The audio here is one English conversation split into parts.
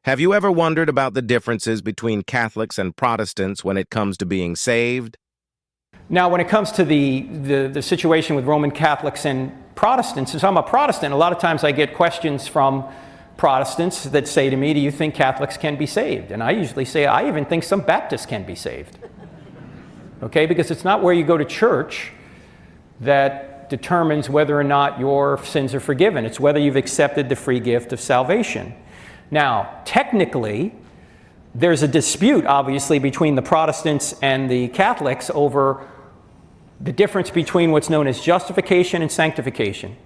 Have you ever wondered about the differences between Catholics and Protestants when it comes to being saved? Now, when it comes to the situation with Roman Catholics and Protestants, since I'm a Protestant, a lot of times I get questions from Protestants that say to me, do you think Catholics can be saved? And I usually say, I even think some Baptists can be saved. Okay, because it's not where you go to church that determines whether or not your sins are forgiven. It's whether you've accepted the free gift of salvation. Now, technically, there's a dispute, obviously, between the Protestants and the Catholics over the difference between what's known as justification and sanctification.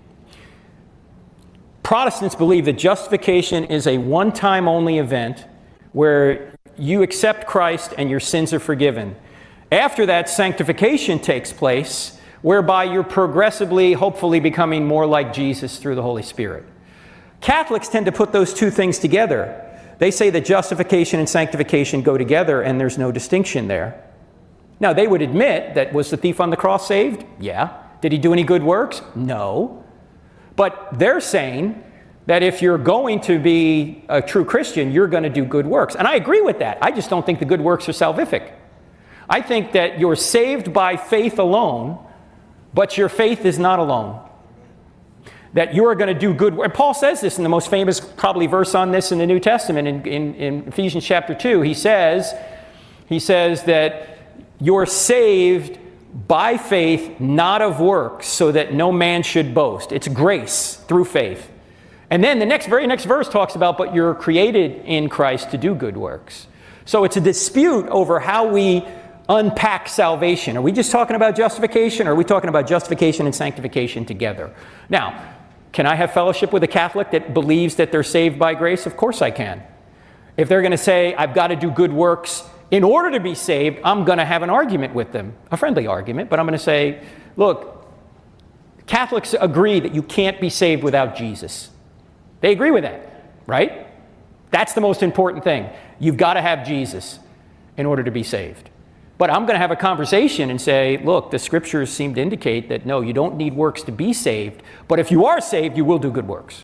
Protestants believe that justification is a one-time only event where you accept Christ and your sins are forgiven. After that, sanctification takes place, whereby you're progressively, hopefully, becoming more like Jesus through the Holy Spirit. Catholics tend to put those two things together. They say that justification and sanctification go together and there's no distinction there. Now, they would admit that, was the thief on the cross saved? Yeah. Did he do any good works? No. But they're saying that if you're going to be a true Christian, you're going to do good works. And I agree with that. I just don't think the good works are salvific. I think that you're saved by faith alone, but your faith is not alone. That you are going to do good work. And Paul says this in the most famous, probably, verse on this in the New Testament, in Ephesians chapter 2. He says that you're saved by faith, not of works, so that no man should boast. It's grace through faith. And then the very next verse talks about, but you're created in Christ to do good works. So it's a dispute over how we unpack salvation. Are we just talking about justification, or are we talking about justification and sanctification together? Now, can I have fellowship with a Catholic that believes that they're saved by grace? Of course I can. If they're going to say, I've got to do good works in order to be saved, I'm going to have an argument with them, a friendly argument, but I'm going to say, look, Catholics agree that you can't be saved without Jesus. They agree with that, right? That's the most important thing. You've got to have Jesus in order to be saved. But I'm going to have a conversation and say, look, the scriptures seem to indicate that, no, you don't need works to be saved. But if you are saved, you will do good works.